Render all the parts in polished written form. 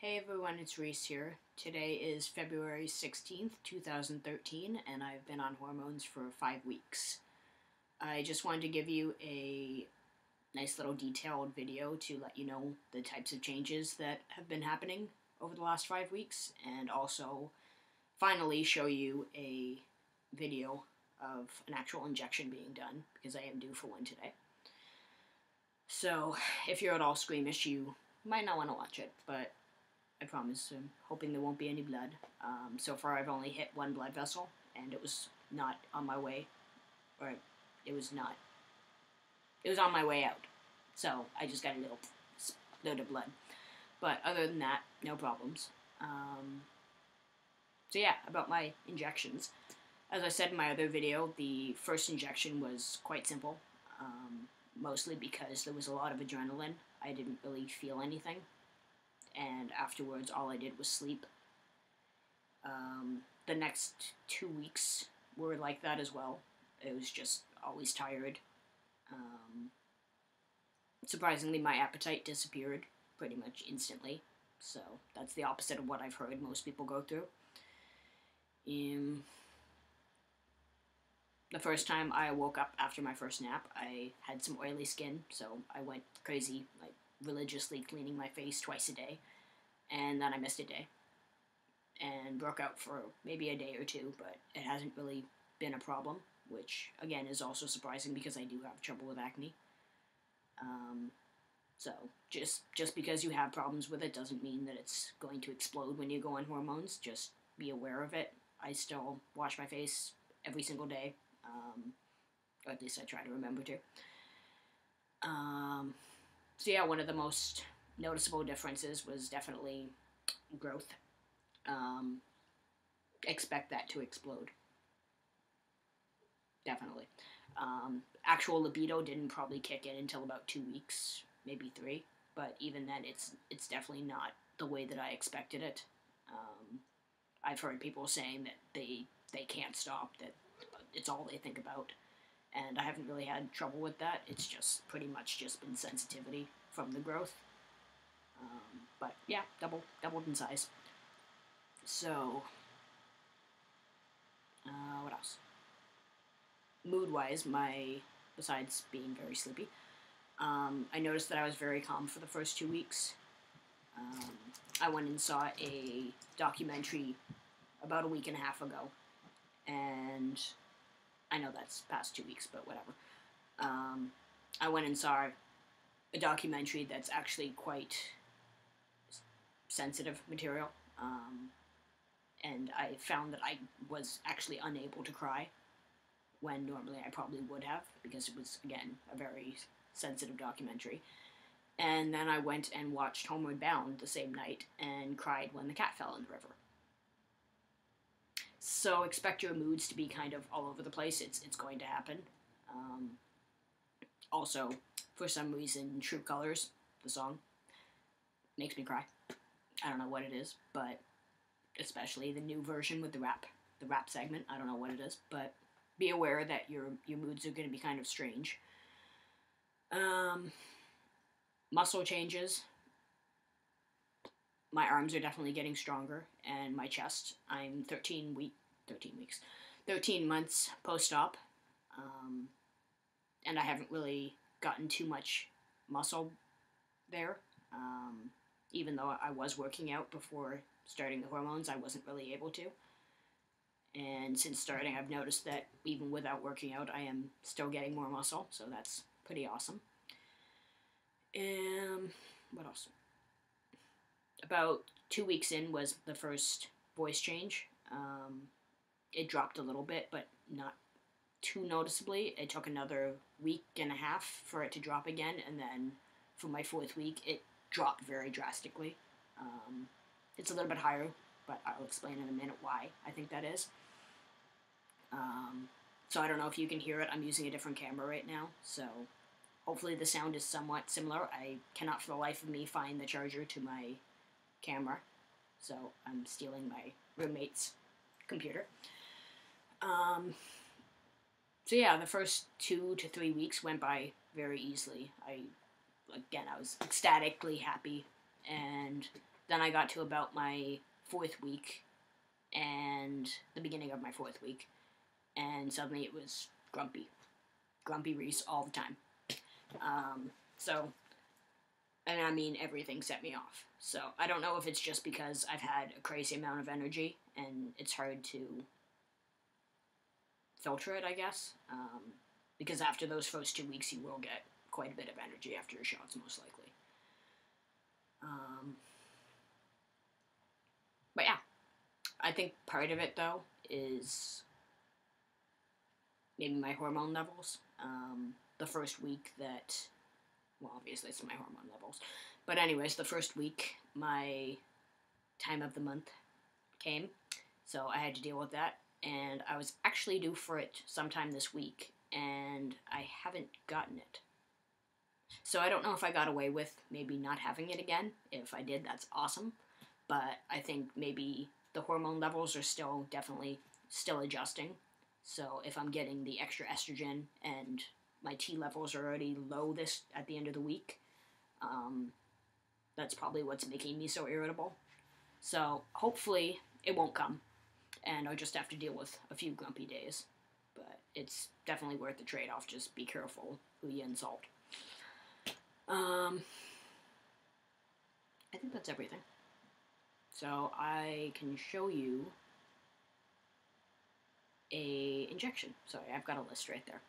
Hey everyone, it's Reese here. Today is February 16th, 2013, and I've been on hormones for 5 weeks. I just wanted to give you a nice little detailed video to let you know the types of changes that have been happening over the last 5 weeks, and also finally show you a video of an actual injection being done, because I am due for one today. So, if you're at all squeamish, you might not want to watch it, but I promise. I'm hoping there won't be any blood. So far, I've only hit one blood vessel, and it was not on my way, or it was not. It was on my way out. So I just got a little split of blood. But other than that, no problems. So yeah, about my injections. As I said in my other video, the first injection was quite simple, mostly because there was a lot of adrenaline. I didn't really feel anything. And afterwards, all I did was sleep. The next 2 weeks were like that as well. It was just always tired. Surprisingly, my appetite disappeared pretty much instantly. So that's the opposite of what I've heard most people go through. The first time I woke up after my first nap, I had some oily skin, so I went crazy, like religiously cleaning my face twice a day, and then I missed a day and broke out for maybe a day or two, but it hasn't really been a problem, which again is also surprising because I do have trouble with acne. So just because you have problems with it doesn't mean that it's going to explode when you go on hormones. Just be aware of it. I still wash my face every single day, or at least I try to remember to. So yeah, one of the most noticeable differences was definitely growth. Expect that to explode. Definitely. Actual libido didn't probably kick in until about 2 weeks, maybe 3. But even then, it's definitely not the way that I expected it. I've heard people saying that they can't stop, that it's all they think about. And I haven't really had trouble with that. It's just pretty much just been sensitivity from the growth. But yeah, doubled in size. So, what else? Mood-wise, besides being very sleepy, I noticed that I was very calm for the first 2 weeks. I went and saw a documentary about a week and a half ago, and I know that's past 2 weeks, but whatever. I went and saw a documentary that's actually quite sensitive material, and I found that I was actually unable to cry, when normally I probably would have, because it was, again, a very sensitive documentary. And then I went and watched Homeward Bound the same night, and cried when the cat fell in the river. So expect your moods to be kind of all over the place. It's going to happen. Also, for some reason, True Colors, the song, makes me cry. I don't know what it is, but especially the new version with the rap segment. I don't know what it is, but be aware that your moods are going to be kind of strange. Muscle changes. My arms are definitely getting stronger, and my chest. I'm 13 months post-op, and I haven't really gotten too much muscle there. Even though I was working out before starting the hormones, I wasn't really able to. And since starting, I've noticed that even without working out, I am still getting more muscle, so that's pretty awesome. What else? About 2 weeks in was the first voice change. It dropped a little bit, but not too noticeably. It took another week and a half for it to drop again, and then for my 4th week, it dropped very drastically. It's a little bit higher, but I'll explain in a minute why I think that is. So I don't know if you can hear it. I'm using a different camera right now, so hopefully the sound is somewhat similar. I cannot for the life of me find the charger to my camera, so I'm stealing my roommate's computer. So yeah, the first 2 to 3 weeks went by very easily. I was ecstatically happy, and then I got to about my 4th week, and the beginning of my 4th week, and suddenly it was grumpy Reese all the time. And I mean, everything set me off. So I don't know if it's just because I've had a crazy amount of energy and it's hard to filter it, I guess. Because after those first 2 weeks, you will get quite a bit of energy after your shots, most likely. But yeah, I think part of it, though, is maybe my hormone levels. The first week that, well, obviously it's my hormone levels. But anyways, the first week, my time of the month came, so I had to deal with that. And I was actually due for it sometime this week, and I haven't gotten it. So I don't know if I got away with maybe not having it again. If I did, that's awesome. But I think maybe the hormone levels are definitely still adjusting. So if I'm getting the extra estrogen and my T levels are already low at the end of the week, that's probably what's making me so irritable. So hopefully it won't come, and I'll just have to deal with a few grumpy days. But it's definitely worth the trade-off. Just be careful who you insult. I think that's everything. So I can show you a injection. Sorry, I've got a list right there.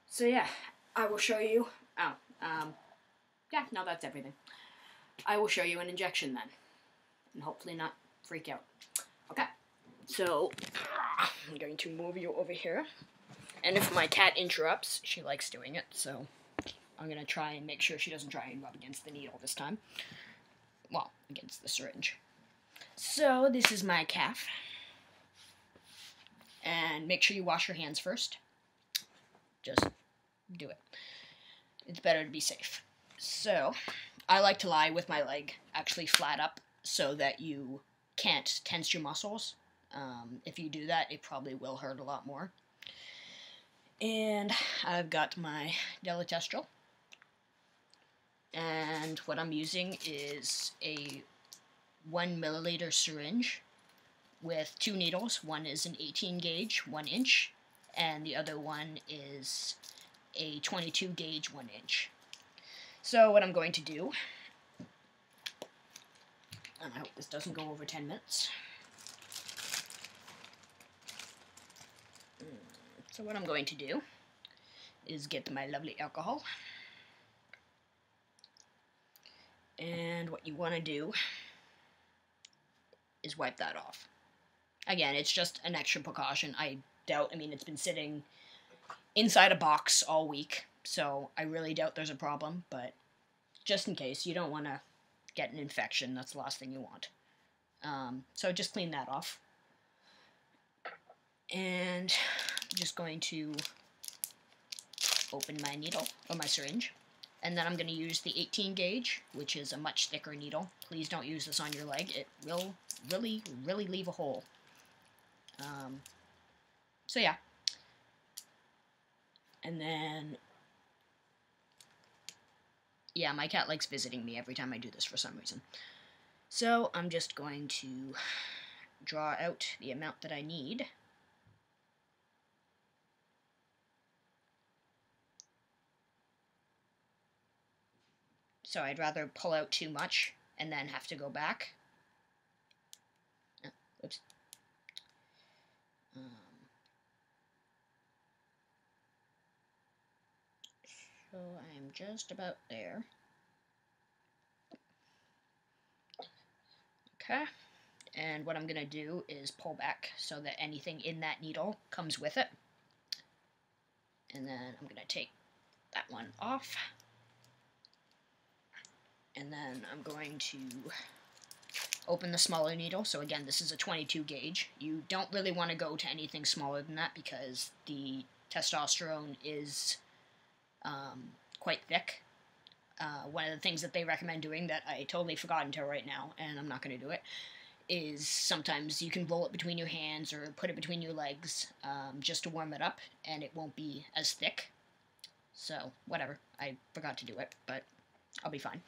So yeah, I will show you. Yeah, no, that's everything. I will show you an injection then, and hopefully not freak out. Okay, so I'm going to move you over here, and if my cat interrupts, she likes doing it, so I'm going to try and make sure she doesn't try and rub against the needle this time. Well, against the syringe. So this is my calf, and make sure you wash your hands first. Just do it. It's better to be safe. So, I like to lie with my leg actually flat up so that you can't tense your muscles. If you do that, it probably will hurt a lot more. And I've got my deletestrel. And what I'm using is a 1 milliliter syringe with 2 needles. One is an 18 gauge, 1 inch, and the other one is a 22 gauge, 1 inch. So what I'm going to do, and I hope this doesn't go over 10 minutes. So what I'm going to do is get my lovely alcohol. And what you want to do is wipe that off. Again, it's just an extra precaution. I mean, it's been sitting inside a box all week, so I really doubt there's a problem, but just in case, you don't want to get an infection. That's the last thing you want. So just clean that off. And I'm just going to open my needle, or my syringe, and then I'm going to use the 18 gauge, which is a much thicker needle. Please don't use this on your leg. It will really, really leave a hole. So yeah. And then, yeah, my cat likes visiting me every time I do this for some reason. So I'm just going to draw out the amount that I need. So I'd rather pull out too much and then have to go back. Oops. So I'm just about there. Okay. And what I'm going to do is pull back so that anything in that needle comes with it. And then I'm going to take that one off. And then I'm going to open the smaller needle. So again, this is a 22 gauge. You don't really want to go to anything smaller than that because the testosterone is quite thick. One of the things that they recommend doing that I totally forgot until right now, and I'm not going to do it, is sometimes you can roll it between your hands or put it between your legs just to warm it up, and it won't be as thick. So, whatever. I forgot to do it, but I'll be fine.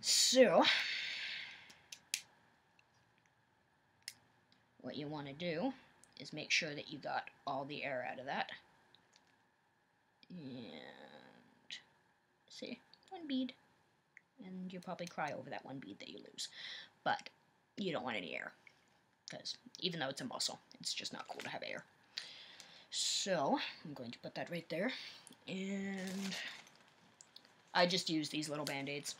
So, what you want to do is make sure that you got all the air out of that. And see, one bead. And you'll probably cry over that one bead that you lose. But you don't want any air, because even though it's a muscle, it's just not cool to have air. So I'm going to put that right there, and I just use these little band-aids.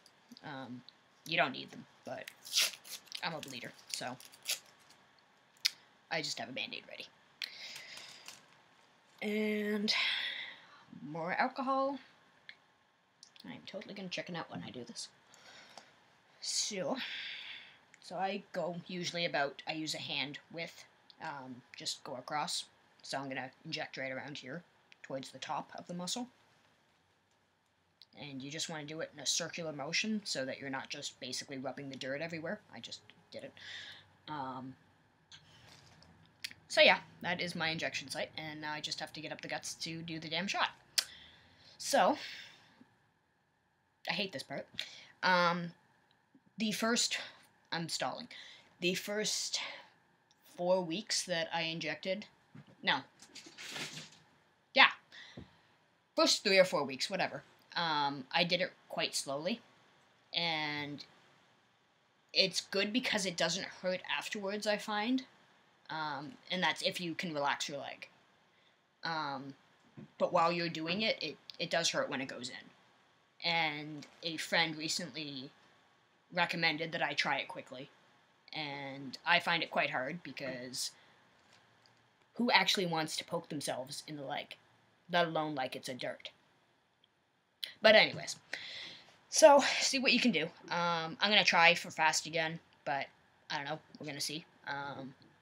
You don't need them, but I'm a bleeder, so I just have a band-aid ready. And more alcohol. I'm totally gonna chicken out when I do this. So I go usually about, I use a hand width, just go across. So I'm gonna inject right around here, towards the top of the muscle. And you just want to do it in a circular motion so that you're not just basically rubbing the dirt everywhere. I just did it. So yeah, that is my injection site, and now I just have to get up the guts to do the damn shot. So, I hate this part. I'm stalling. The first 4 weeks that I injected, first 3 or 4 weeks, whatever. I did it quite slowly, and it's good because it doesn't hurt afterwards, I find, and that's if you can relax your leg. But while you're doing it, it does hurt when it goes in, and a friend recently recommended that I try it quickly, and I find it quite hard because who actually wants to poke themselves in the leg, let alone like it's a dirt? But anyways, so see what you can do. I'm gonna try for fast again, but I don't know. We're gonna see.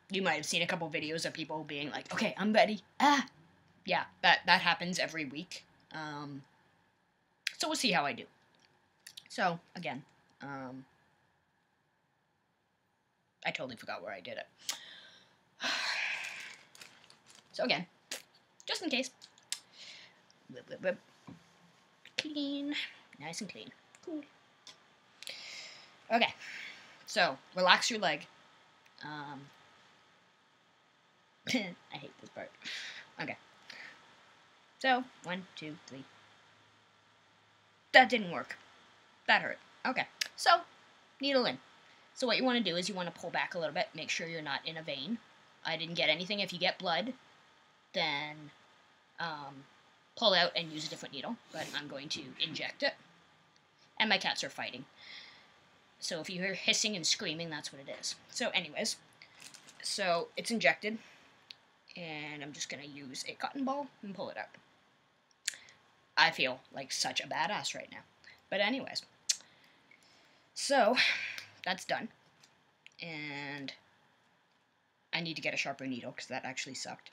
You might have seen a couple videos of people being like, "Okay, I'm ready." Yeah, that happens every week. So we'll see how I do. So again, I totally forgot where I did it. So again, just in case. Whip, whip, whip. Clean. Nice and clean. Cool. Okay. So, relax your leg. I hate this part. Okay. So, 1, 2, 3. That didn't work. That hurt. Okay. So, needle in. So what you want to do is you want to pull back a little bit. Make sure you're not in a vein. I didn't get anything. If you get blood, then pull out and use a different needle, but I'm going to inject it. And my cats are fighting. So if you hear hissing and screaming, that's what it is. So anyways, so it's injected, and I'm just going to use a cotton ball and pull it out. I feel like such a badass right now. But anyways, so that's done. And I need to get a sharper needle because that actually sucked.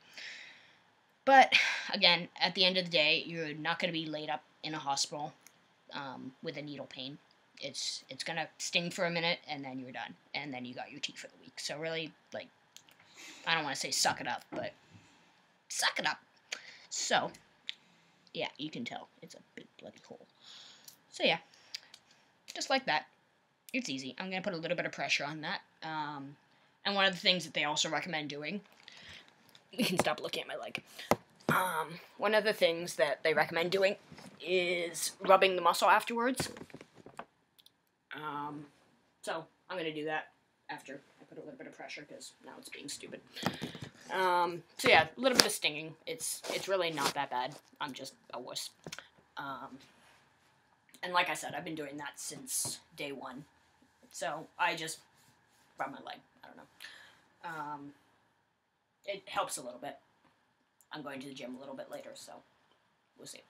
But, again, at the end of the day, you're not going to be laid up in a hospital with a needle pain. It's going to sting for a minute, and then you're done. And then you got your tea for the week. So really, like, I don't want to say suck it up, but suck it up. So, yeah, you can tell. It's a big bloody hole. So, yeah, just like that. It's easy. I'm going to put a little bit of pressure on that. And one of the things that they also recommend doing, you can stop looking at my leg. One of the things that they recommend doing is rubbing the muscle afterwards. So I'm going to do that after I put a little bit of pressure because now it's being stupid. So yeah, a little bit of stinging. It's really not that bad. I'm just a wuss. And like I said, I've been doing that since day one. So I just rub my leg. I don't know. It helps a little bit. I'm going to the gym a little bit later, so we'll see.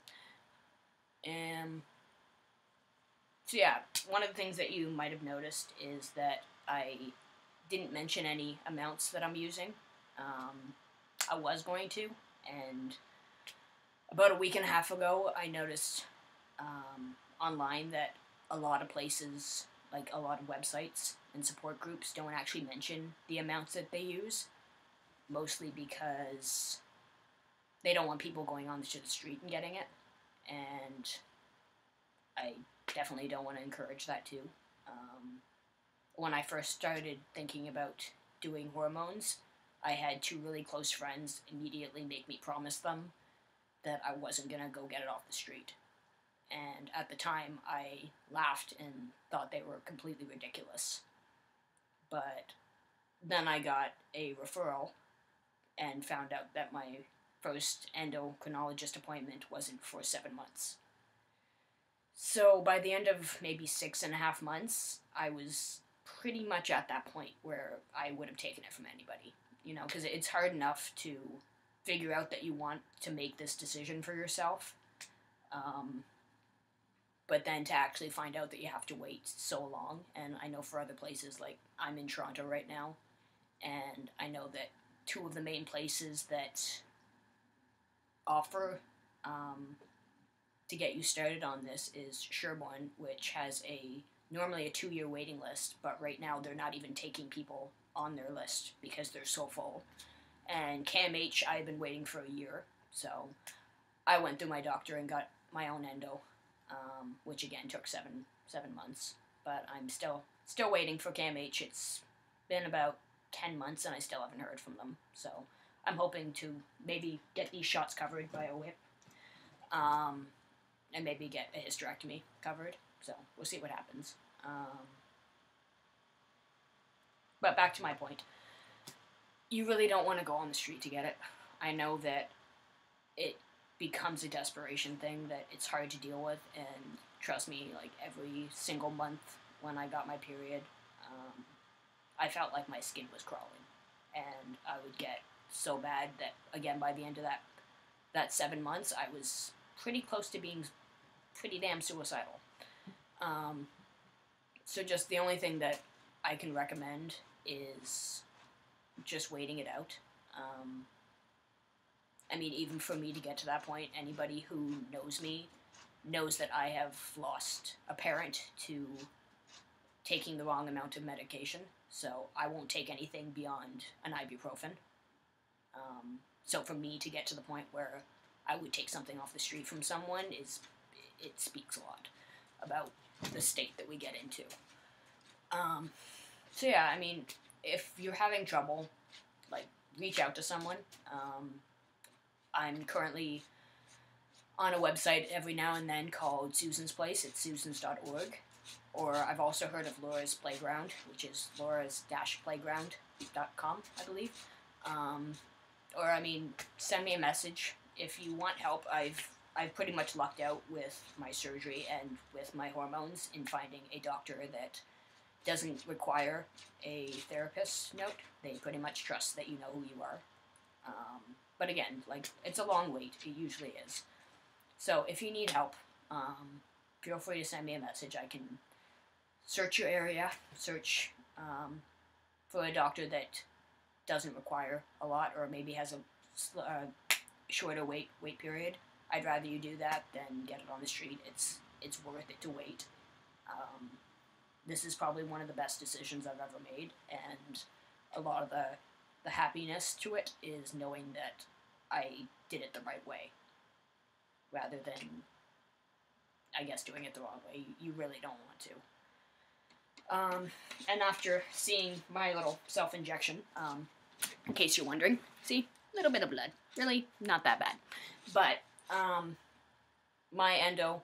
So yeah, one of the things that you might have noticed is that I didn't mention any amounts that I'm using. I was going to, and about a week and a half ago, I noticed online that a lot of places, like a lot of websites and support groups, don't actually mention the amounts that they use, mostly because they don't want people going on to the street and getting it, and I definitely don't want to encourage that too. When I first started thinking about doing hormones, I had two really close friends immediately make me promise them that I wasn't going to go get it off the street. And at the time, I laughed and thought they were completely ridiculous. But then I got a referral and found out that my first endocrinologist appointment wasn't for 7 months. So by the end of maybe 6.5 months, I was pretty much at that point where I would have taken it from anybody. You know, because it's hard enough to figure out that you want to make this decision for yourself. But then to actually find out that you have to wait so long, and I know for other places, like I'm in Toronto right now, and I know that two of the main places that offer to get you started on this is Sherborne, which has normally a 2-year waiting list, but right now they're not even taking people on their list because they're so full. And KMH, I've been waiting for a year, so I went through my doctor and got my own endo, which again took seven months. But I'm still waiting for KMH. It's been about 10 months and I still haven't heard from them. So I'm hoping to maybe get these shots covered by a whip, and maybe get a hysterectomy covered. So we'll see what happens. But back to my point. You really don't want to go on the street to get it. I know that it becomes a desperation thing that it's hard to deal with, and trust me, like every single month when I got my period, I felt like my skin was crawling, and I would get so bad that, again, by the end of that 7 months, I was pretty close to being pretty damn suicidal. So just the only thing that I can recommend is just waiting it out. I mean, even for me to get to that point, anybody who knows me knows that I have lost a parent to taking the wrong amount of medication, so I won't take anything beyond an ibuprofen. So for me to get to the point where I would take something off the street from someone, it speaks a lot about the state that we get into. So yeah, I mean, if you're having trouble, like, reach out to someone. I'm currently on a website every now and then called Susan's Place. It's susans.org. Or I've also heard of Laura's Playground, which is laura's-playground.com, I believe. Or, I mean, send me a message if you want help. I've pretty much lucked out with my surgery and with my hormones in finding a doctor that doesn't require a therapist note. They pretty much trust that you know who you are. But again, like, it's a long wait. It usually is. So if you need help, feel free to send me a message. I can search your area, search for a doctor that doesn't require a lot, or maybe has a shorter wait period. I'd rather you do that than get it on the street. It's worth it to wait. This is probably one of the best decisions I've ever made, and a lot of the happiness to it is knowing that I did it the right way, rather than, I guess, doing it the wrong way. You really don't want to. And after seeing my little self-injection, in case you're wondering, see, a little bit of blood. Really, not that bad. But, my endo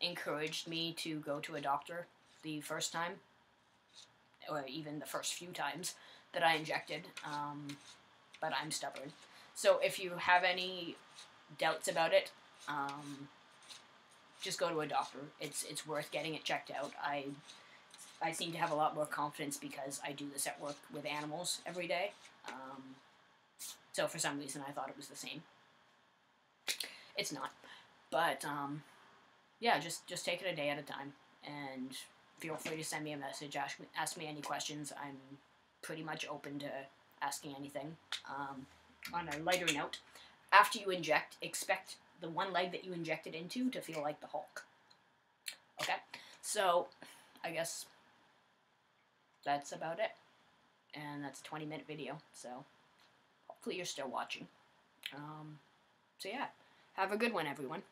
encouraged me to go to a doctor the first time, or even the first few times that I injected, but I'm stubborn. So if you have any doubts about it, just go to a doctor. It's worth getting it checked out. I seem to have a lot more confidence because I do this at work with animals every day. So for some reason I thought it was the same. It's not. But, yeah, just take it a day at a time. And feel free to send me a message, ask me any questions. I'm pretty much open to asking anything. On a lighter note, after you inject, expect the one leg that you injected into to feel like the Hulk. Okay? So, I guess that's about it. And that's a 20-minute video, so hopefully you're still watching. So yeah, have a good one, everyone.